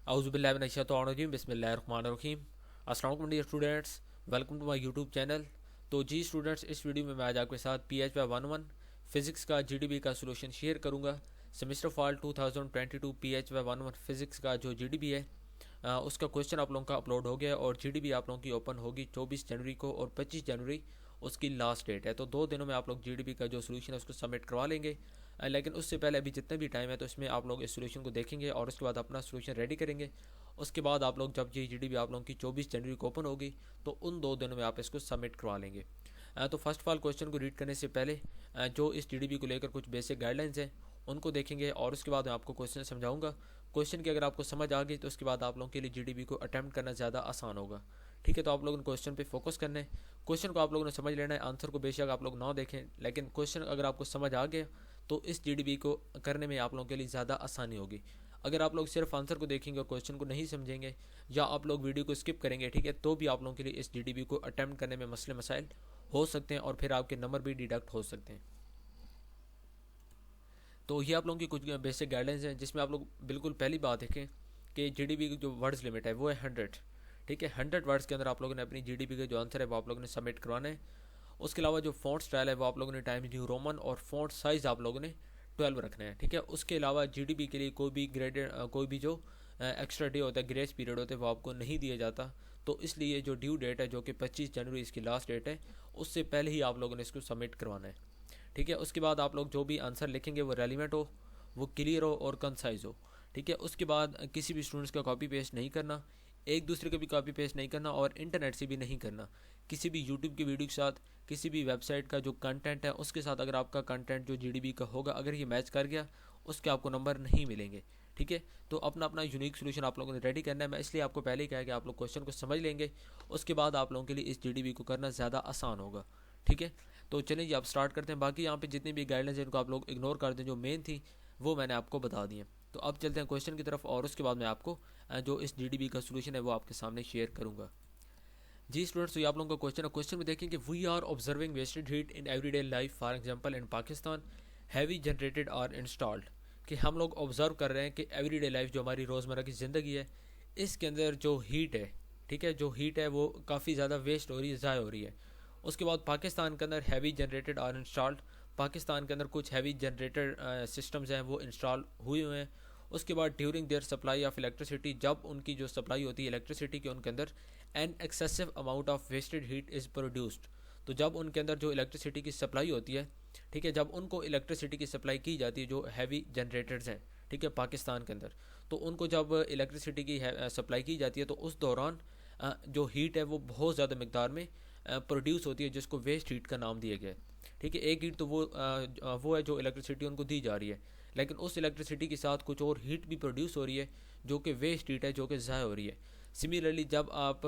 औज़ुबिल्लाहिमिनश्शैतानिर्रजीम बिस्मिल्लाहिर्रहमानिर्रहीम। अस्सलाम वालेकुम dear students, welcome to my YouTube channel. तो जी स्टूडेंट्स, इस वीडियो में मैं आज आपके साथ PHY 11 फिज़िक्स का GDP का सोल्यूशन शेयर करूंगा। सेमेस्टर फॉल 2022 PHY 11 फिज़िक्स का जो GDP है उसका क्वेश्चन आप लोगों का अपलोड हो गया और GDP आप लोगों की ओपन होगी 24 जनवरी को और 25 जनवरी उसकी लास्ट डेट है। तो 2 दिनों में आप लोग GDP का जो सोल्यूशन है उसको सबमिट करवा लेंगे। लेकिन उससे पहले अभी जितने भी टाइम है तो इसमें आप लोग इस सोल्यूशन को देखेंगे और उसके बाद अपना सोल्यूशन रेडी करेंगे। उसके बाद आप लोग जब ये GDP आप लोगों की 24 जनवरी को ओपन होगी तो उन 2 दिनों में आप इसको सबमिट करवा लेंगे। तो फर्स्ट ऑफ ऑल क्वेश्चन को रीड करने से पहले जो इस GDP को लेकर कुछ बेसिक गाइडलाइंस हैं उनको देखेंगे और उसके बाद मैं आपको क्वेश्चन समझाऊंगा। क्वेश्चन की अगर आपको समझ आ गई तो उसके बाद आप लोगों के लिए GDP को अटैम्प्ट करना ज़्यादा आसान होगा। ठीक है, तो आप लोगों ने क्वेश्चन पे फोकस करना है। क्वेश्चन को आप लोगों ने समझ लेना है, आंसर को बेशक आप लोग ना देखें, लेकिन क्वेश्चन अगर आपको समझ आ गया तो इस GDP को करने में आप लोगों के लिए ज़्यादा आसानी होगी। अगर आप लोग सिर्फ आंसर को देखेंगे और क्वेश्चन को नहीं समझेंगे या आप लोग वीडियो को स्किप करेंगे, ठीक है, तो भी आप लोगों के लिए इस GDP को अटैम्प्ट करने में मसले मसाइल हो सकते हैं और फिर आपके नंबर भी डिडक्ट हो सकते हैं। तो ये आप लोगों की कुछ बेसिक गाइडलाइंस हैं जिसमें आप लोग बिल्कुल पहली बात देखें कि GDP की जो वर्ड्स लिमिट है वो है 100। ठीक है, 100 वर्ड्स के अंदर आप लोगों ने अपनी GDP के जो आंसर है वो आप लोगों ने सबमिट करवाना है। उसके अलावा जो फ़ॉन्ट स्टाइल है वो आप लोगों ने टाइम्स न्यू रोमन और फ़ॉन्ट साइज़ आप लोगों ने 12 रखना है। ठीक है, उसके अलावा GDP के लिए कोई भी ग्रेडेड कोई भी जो एक्स्ट्रा डे होता है, ग्रेस पीरियड होता है, वो आपको नहीं दिया जाता। तो इसलिए जो ड्यू डेट है जो कि 25 जनवरी इसकी लास्ट डेट है, उससे पहले ही आप लोगों ने इसको सबमिट करवाना है। ठीक है, उसके बाद आप लोग जो भी आंसर लिखेंगे वो रेलिवेंट हो, वो क्लियर हो और कंसाइज हो। ठीक है, उसके बाद किसी भी स्टूडेंट्स का कॉपी पेस्ट नहीं करना, एक दूसरे का भी कॉपी पेस्ट नहीं करना और इंटरनेट से भी नहीं करना। किसी भी यूट्यूब की वीडियो के साथ, किसी भी वेबसाइट का जो कंटेंट है उसके साथ अगर आपका कंटेंट जो GDP का होगा अगर ये मैच कर गया उसके आपको नंबर नहीं मिलेंगे। ठीक है, तो अपना अपना यूनिक सोल्यूशन आप लोगों ने रेडी करना है। मैं इसलिए आपको पहले ही कहा कि आप लोग क्वेश्चन को समझ लेंगे, उसके बाद आप लोगों के लिए इस GDP को करना ज़्यादा आसान होगा। ठीक है, तो चलिए आप स्टार्ट करते हैं। बाकी यहाँ पे जितनी भी गाइडलाइंस हैं इनको आप लोग इग्नोर कर दें, जो मेन थी वो मैंने आपको बता दी है। तो अब चलते हैं क्वेश्चन की तरफ और उसके बाद मैं आपको जो इस GDP का सोल्यूशन है वो आपके सामने शेयर करूँगा। जी स्टूडेंट्स, तो ये आप लोगों का क्वेश्चन है। क्वेश्चन में देखें कि we are observing wasted heat in everyday life, for example in Pakistan heavy generated और इंस्टॉल्ड। कि हम लोग ऑब्जर्व कर रहे हैं कि एवरीडे लाइफ जो हमारी रोज़मर्रा की ज़िंदगी है इसके अंदर जो हीट है, ठीक है, जो हीट है वो काफ़ी ज़्यादा वेस्ट हो रही है, ज़ाय हो रही है। उसके बाद पाकिस्तान के अंदर हैवी जनरेटेड और इंस्टॉल्ड, पाकिस्तान के अंदर कुछ हैवी जनरेटेड सिस्टम्स हैं वो इंस्टॉल हुए हुए हैं। उसके बाद during their supply of electricity, जब उनकी जो सप्लाई होती है इलेक्ट्रिसिटी की उनके अंदर an excessive amount of wasted heat is produced. तो जब उनके अंदर जो इलेक्ट्रिसिटी की सप्लाई होती है, ठीक है, जब उनको इलेक्ट्रिसिटी की सप्लाई की जाती है जो हैवी जनरेटर्स हैं, ठीक है, पाकिस्तान के अंदर, तो उनको जब इलेक्ट्रिसिटी की सप्लाई की जाती है तो उस दौरान जो हीट है वो बहुत ज़्यादा मकदार में प्रोड्यूस होती है जिसको वेस्ट हीट का नाम दिया गया है। ठीक है, एक हीट तो वो है जो इलेक्ट्रिसिटी उनको दी जा रही है, लेकिन उस इलेक्ट्रिसिटी के साथ कुछ और हीट भी प्रोड्यूस हो रही है जो कि वेस्ट हीट है, जो कि ज़ाय हो रही है। सिमिलरली जब आप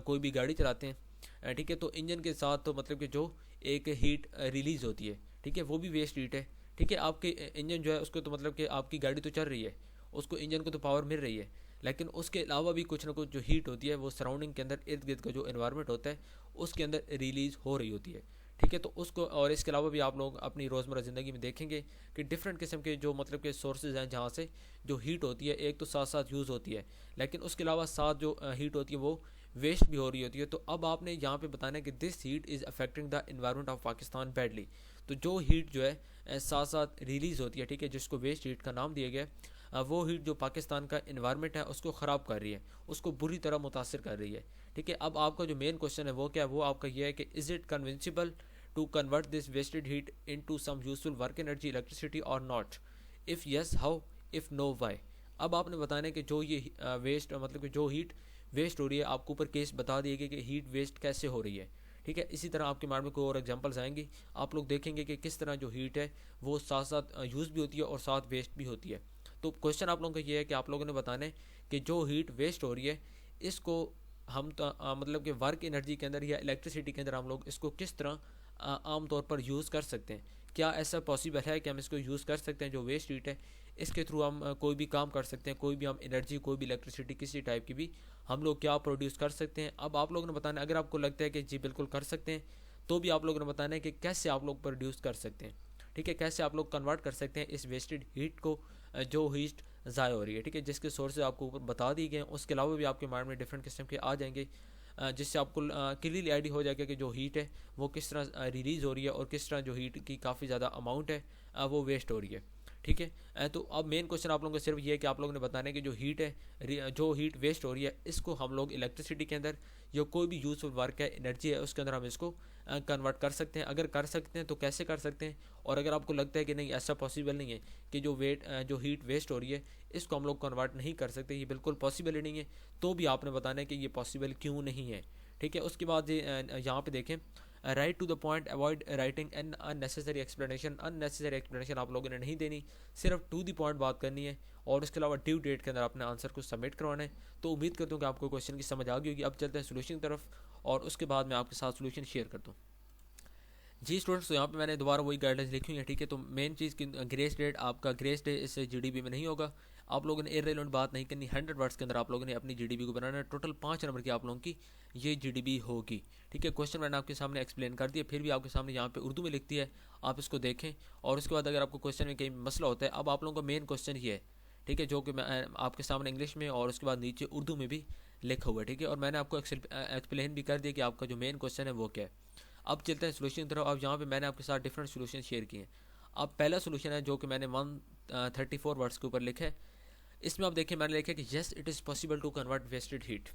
कोई भी गाड़ी चलाते हैं, ठीक है, तो इंजन के साथ तो मतलब कि जो एक हीट रिलीज़ होती है, ठीक है, वो भी वेस्ट हीट है। ठीक है, आपके इंजन जो है उसको तो मतलब कि आपकी गाड़ी तो चल रही है, उसको इंजन को तो पावर मिल रही है, लेकिन उसके अलावा भी कुछ ना कुछ जो हीट होती है वो सराउंडिंग के अंदर इर्द गिर्द का जो एनवायरनमेंट होता है उसके अंदर रिलीज़ हो रही होती है। ठीक है, तो उसको और इसके अलावा भी आप लोग अपनी रोज़मर्रा ज़िंदगी में देखेंगे कि डिफरेंट किस्म के जो मतलब के सोर्सेज हैं जहाँ से जो हीट होती है एक तो साथ साथ यूज़ होती है, लेकिन उसके अलावा साथ जो हीट होती है वो वेस्ट भी हो रही होती है। तो अब आपने यहाँ पे बताना है कि this heat is affecting the environment of Pakistan badly. तो जो हीट जो है साथ साथ रिलीज़ होती है, ठीक है, जिसको वेस्ट हीट का नाम दिया गया, वो हीट जो पाकिस्तान का इन्वायरमेंट है उसको ख़राब कर रही है, उसको बुरी तरह मुतासर कर रही है। ठीक है, अब आपका जो मेन क्वेश्चन है वो क्या है, वो आपका ये है कि is it convincible to convert this wasted heat into some useful work energy electricity और not, if yes how, if no why. अब आपने बताना है कि जो ये वेस्ट मतलब कि जो हीट वेस्ट हो रही है, आपको ऊपर केस बता दिए गए कि हीट वेस्ट कैसे हो रही है। ठीक है, इसी तरह आपके माइंड में कोई और एग्जांपल्स आएंगी, आप लोग देखेंगे कि किस तरह जो हीट है वो साथ साथ यूज़ भी होती है और साथ वेस्ट भी होती है। तो क्वेश्चन आप लोगों का ये है कि आप लोगों ने बताना है कि जो हीट वेस्ट हो रही है इसको हम मतलब कि वर्क एनर्जी के अंदर या इलेक्ट्रिसिटी के अंदर हम लोग इसको किस तरह आम तौर पर यूज़ कर सकते हैं। क्या ऐसा पॉसिबल है कि हम इसको यूज़ कर सकते हैं, जो वेस्ट हीट है इसके थ्रू हम कोई भी काम कर सकते हैं, कोई भी हम एनर्जी, कोई भी इलेक्ट्रिसिटी किसी टाइप की भी हम लोग क्या प्रोड्यूस कर सकते हैं। अब आप लोगों ने बताना है, अगर आपको लगता है कि जी बिल्कुल कर सकते हैं, तो भी आप लोगों ने बताना है कि कैसे आप लोग प्रोड्यूस कर सकते हैं। ठीक है, कैसे आप लोग कन्वर्ट कर सकते हैं इस वेस्टेड हीट को, जो हीट ज़ाया हो रही है, ठीक है, जिसके सोर्सेज आपको ऊपर बता दिए गए हैं। उसके अलावा भी आपके माइंड में डिफरेंट किस्म के आ जाएंगे, जिससे आपको क्लियरली आइडिया हो जाएगा कि जो हीट है वो किस तरह रिलीज़ हो रही है और किस तरह जो हीट की काफ़ी ज़्यादा अमाउंट है वो वेस्ट हो रही है, ठीक है। तो अब मेन क्वेश्चन आप लोगों को सिर्फ ये है कि आप लोगों ने बताना है कि जो हीट है, जो हीट वेस्ट हो रही है, इसको हम लोग इलेक्ट्रिसिटी के अंदर या कोई भी यूजफुल वर्क है, एनर्जी है, उसके अंदर हम इसको कन्वर्ट कर सकते हैं। अगर कर सकते हैं तो कैसे कर सकते हैं, और अगर आपको लगता है कि नहीं ऐसा पॉसिबल नहीं है कि जो हीट वेस्ट हो रही है इसको हम लोग कन्वर्ट नहीं कर सकते, ये बिल्कुल पॉसिबल ही नहीं है, तो भी आपने बताना है कि ये पॉसिबल क्यों नहीं है, ठीक है। उसके बाद यहाँ पे देखें, write to the point, avoid writing an unnecessary explanation. Unnecessary explanation आप लोगों ने नहीं देनी, सिर्फ टू द पॉइंट बात करनी है, और उसके अलावा ड्यू डेट के अंदर अपने आंसर को सबमिट करवाना है। तो उम्मीद करता हूँ कि आपको क्वेश्चन की समझ आ गई होगी। अब चलते हैं सोल्यूशन की तरफ, और उसके बाद मैं आपके साथ सोल्यूशन शेयर करता हूँ। जी स्टूडेंट्स, तो यहाँ पे मैंने दोबारा वही गाइडलाइंस लिखी हुई है, ठीक है। तो मेन चीज़ की ग्रेस डेट, आपका ग्रेस डेट इससे जीडीपी में नहीं होगा। आप लोगों ने इररिलेवेंट बात नहीं करनी, 100 वर्ड्स के अंदर आप लोगों ने अपनी जीडीपी को बनाना है। टोटल 5 नंबर की आप लोगों की ये जीडीपी होगी, ठीक है। क्वेश्चन मैंने आपके सामने एक्सप्लेन कर दिया, फिर भी आपके सामने यहाँ पे उर्दू में लिखती है, आप इसको देखें। और उसके बाद अगर आपको क्वेश्चन में कहीं मसला होता है, अब आप लोगों का मेन क्वेश्चन ये है, ठीक है, जो कि मैं आपके सामने इंग्लिश में और उसके बाद नीचे उर्दू में भी लिखा हुआ है, ठीक है। और मैंने आपको एक्सप्लेन भी कर दिया कि आपका जो मेन क्वेश्चन है वो क्या है। अब चलते हैं सोल्यूशन की तरफ। अब यहाँ पे मैंने आपके साथ डिफरेंट सोल्यूशन शेयर किए हैं। अब पहला सोल्यूशन है जो कि मैंने 134 वर्ड्स के ऊपर लिखा है। इसमें आप देखिए मैंने लिखा है कि yes it is possible to convert wasted heat,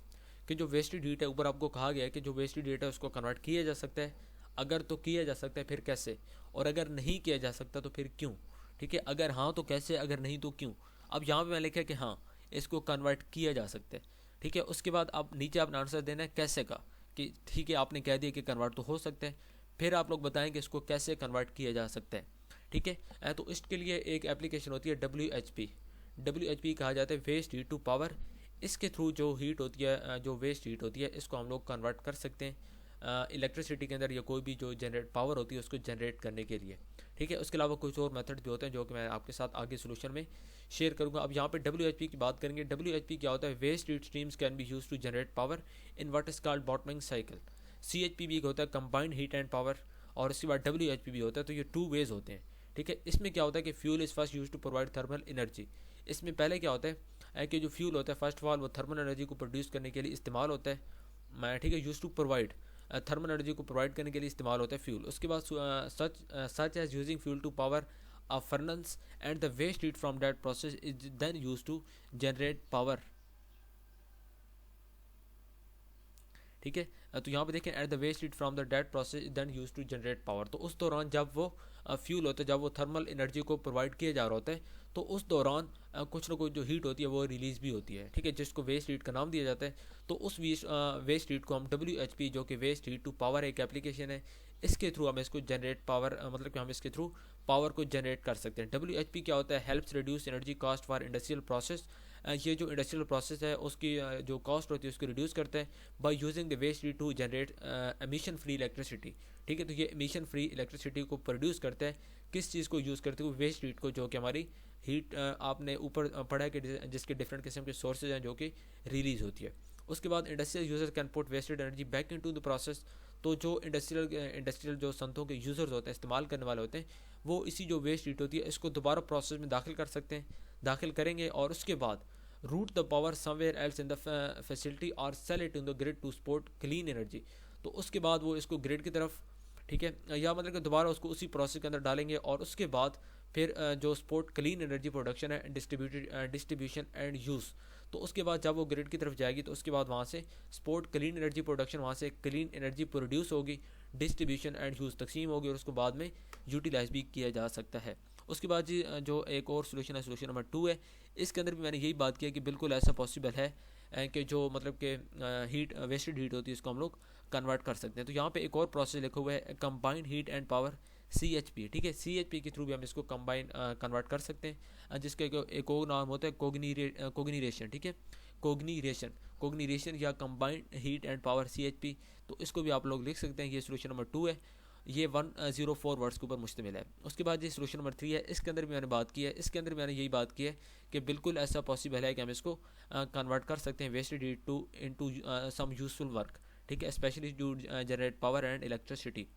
कि जो वेस्टेड हीट है, ऊपर आपको कहा गया है कि जो वेस्टेड हीट है उसको कन्वर्ट किया जा सकता है। अगर तो किया जा सकता है फिर कैसे, और अगर नहीं किया जा सकता तो फिर क्यों, ठीक है। अगर हाँ तो कैसे, अगर नहीं तो क्यों। अब यहाँ पे मैंने लिखा है कि हाँ इसको कन्वर्ट किया जा सकता है, ठीक है। उसके बाद आप नीचे आपने आंसर देना है कैसे का, कि ठीक है आपने कह दिया कि कन्वर्ट तो हो सकता है, फिर आप लोग बताएं कि इसको कैसे कन्वर्ट किया जा सकता है, ठीक है। तो इसके लिए एक एप्लीकेशन होती है WHP कहा जाता है, वेस्ट हीट टू पावर। इसके थ्रू जो हीट होती है, जो वेस्ट हीट होती है, इसको हम लोग कन्वर्ट कर सकते हैं इलेक्ट्रिसिटी के अंदर, या कोई भी जो जनरेट पावर होती है उसको जनरेट करने के लिए, ठीक है। उसके अलावा कुछ और मेथड भी होते हैं जो कि मैं आपके साथ आगे सोल्यूशन में शेयर करूंगा। अब यहाँ पे WHP की बात करेंगे। WHP क्या होता है, waste heat streams can be use to generate power in what is called bottoming cycle. CHP भी होता है, कंबाइंड हीट एंड पावर, और उसके बाद WHP भी होता है। तो ये 2 वेज होते हैं, ठीक है। इसमें क्या होता है कि fuel is first use to provide thermal energy. इसमें पहले क्या होता है कि जो फ्यूल होता है फर्स्ट ऑफ ऑल वो थर्मल एनर्जी को प्रोड्यूस करने के लिए इस्तेमाल होता है, ठीक है। Use to provide thermal energy को प्रोवाइड करने के लिए इस्तेमाल होता है फ्यूल। उसके बाद such as using fuel to power a furnace and the waste heat from that process is then used to generate power, ठीक है। तो यहाँ पे देखें at the waste heat from the that process then use to generate power. तो उस दौरान जब वो फ्यूल होता है, जब वो थर्मल एनर्जी को प्रोवाइड किया जा रहा होता है, तो उस दौरान कुछ ना कुछ जो हीट होती है वो रिलीज भी होती है, ठीक है, जिसको वेस्ट हीट का नाम दिया जाता है। तो उस वेस्ट हीट को हम WHP, जो कि वेस्ट हीट टू पावर एक एप्लीकेशन है, इसके थ्रू हम इसको जनरेट पावर, मतलब कि हम इसके थ्रू पावर को जनरेट कर सकते हैं। WHP क्या होता है, helps reduce energy cost for industrial process. ये जो इंडस्ट्रियल प्रोसेस है उसकी जो कॉस्ट होती है उसको रिड्यूस करते हैं by using the waste heat to generate emission free electricity, ठीक है। तो ये एमिशन फ्री इलेक्ट्रिसिटी को प्रोड्यूस करते हैं, किस चीज़ को यूज़ करते हैं, वेस्ट हीट को, जो कि हमारी हीट आपने ऊपर पढ़ा है कि जिसके डिफरेंट किस्म के सोर्सेज हैं जो कि रिलीज होती है। उसके बाद industrial user can put wasted energy back into the process. तो जो इंडस्ट्रियल जो संतों के यूज़र्स होते हैं, इस्तेमाल करने वाले होते हैं, वो इसी जो वेस्ट हीट होती है इसको दोबारा प्रोसेस में दाखिल कर सकते हैं, दाखिल करेंगे, और उसके बाद route the power somewhere else in the facility और sell it in the grid to support clean energy. तो उसके बाद वो इसको ग्रिड की तरफ, ठीक है, या मतलब कि दोबारा उसको उसी प्रोसेस के अंदर डालेंगे, और उसके बाद फिर जो सपोर्ट क्लीन एनर्जी प्रोडक्शन है, डिस्ट्रीब्यूशन एंड यूज़। तो उसके बाद जब वो ग्रिड की तरफ जाएगी तो उसके बाद वहाँ से सपोर्ट क्लीन एनर्जी प्रोडक्शन, वहाँ से क्लीन एनर्जी प्रोड्यूस होगी, डिस्ट्रीब्यूशन एंड यूज़ तकसीम होगी, और उसको बाद में यूटिलाइज भी किया जा सकता है। उसके बाद जी जो एक और सोल्यूशन है, सोल्यूशन नंबर 2 है। इसके अंदर भी मैंने यही बात की है कि बिल्कुल ऐसा पॉसिबल है कि जो मतलब कि हीट वेस्टेड हीट होती है इसको हम लोग कन्वर्ट कर सकते हैं। तो यहाँ पे एक और प्रोसेस लिखा हुआ है, combined heat and power, CHP, ठीक है। CHP के थ्रू भी हम इसको कन्वर्ट कर सकते हैं, जिसका एक और नाम होता है कोग्निरेशन, ठीक है, कोग्निरेशन या combined heat and power CHP। तो इसको भी आप लोग लिख सकते हैं। ये सोल्यूशन नंबर 2 है, ये 104 वर्ड्स के ऊपर मुश्तमिल है। उसके बाद ये सोल्यूशन नंबर 3 है, इसके अंदर भी मैंने बात की है, इसके अंदर मैंने यही बात की है कि बिल्कुल ऐसा पॉसिबल है कि हम इसको कन्वर्ट कर सकते हैं wasted heat to into some useful work, ठीक है, specially to generate power and electricity.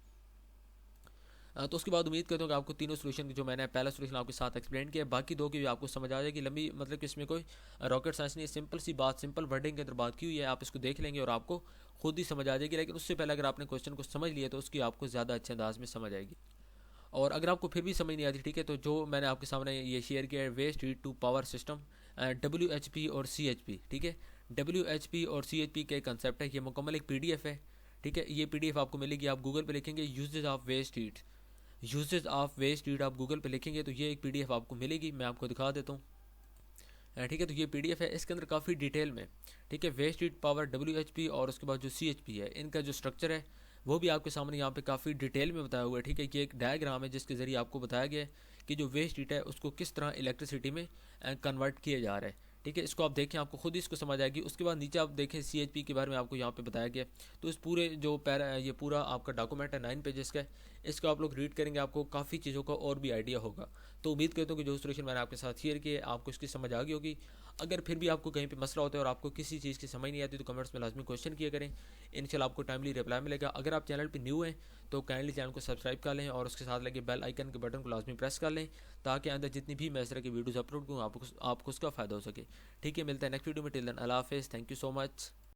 तो उसके बाद उम्मीद करता हूँ कि आपको तीनों सोल्यूशन जो मैंने पहला सोल्यूशन आपके साथ एक्सप्लेन किया, बाकी दो की भी आपको समझ आ जाएगी। लंबी मतलब कि इसमें कोई रॉकेट साइंस नहीं है, सिंपल सी बात, सिंपल वर्डिंग के अंदर बात की हुई है, आप इसको देख लेंगे और आपको खुद ही समझ आ जाएगी। लेकिन उससे पहले अगर आपने क्वेश्चन को समझ लिया तो उसकी आपको ज़्यादा अच्छे अंदाज में समझ आएगी। और अगर आपको फिर भी समझ नहीं आती, ठीक है, तो जो मैंने आपके सामने ये शेयर किया है waste heat to power system, WHP और CHP, ठीक है। WHP और CHP के कंसेप्ट है, ये मुकम्मल एक PDF है, ठीक है। ये PDF आपको मिलेगी, आप गूगल पे लिखेंगे uses of waste heat, uses of waste heat आप गूगल पे लिखेंगे तो ये एक PDF आपको मिलेगी। मैं आपको दिखा देता हूँ, ठीक है। तो ये PDF है, इसके अंदर काफ़ी डिटेल में, ठीक है, वेस्ट हीट पावर WHP और उसके बाद जो CHP है, इनका जो स्ट्रक्चर है वो भी आपके सामने यहाँ पे काफ़ी डिटेल में बताया हुआ है, ठीक है। ये एक डायग्राम है जिसके ज़रिए आपको बताया गया है कि जो वेस्ट हीट है उसको किस तरह इलेक्ट्रिसिटी में कन्वर्ट किया जा रहा है, ठीक है। इसको आप देखें, आपको खुद ही इसको समझ आएगी। उसके बाद नीचे आप देखें CHP के बारे में आपको यहाँ पे बताया गया। तो इस पूरे जो पैरा है, ये पूरा आपका डॉक्यूमेंट है 9 पेजेस का है, इसको आप लोग रीड करेंगे, आपको काफ़ी चीज़ों का और भी आइडिया होगा। तो उम्मीद करता हूँ कि जो सोल्यूशन मैंने आपके साथ शेयर किया आपको इसकी समझ आ गई होगी। अगर फिर भी आपको कहीं पे मसला होता है और आपको किसी चीज़ की समझ नहीं आती तो कमेंट्स में लाजमी क्वेश्चन किया करें, इंशाल्लाह आपको टाइमली रिप्लाई मिलेगा। अगर आप चैनल पे न्यू हैं तो काइंडली चैनल को सब्सक्राइब कर लें और उसके साथ लगे बेल आइकन के बटन को लाजमी प्रेस कर लें, ताकि अंदर जितनी भी मैं इस तरह की वीडियोज़ अपलोड करूँ आपको उसका फ़ायदा हो सके, ठीक है। मिलता है नेक्स्ट वीडियो में, टिल देन अल्लाह हाफिज़, थैंक यू सो मच।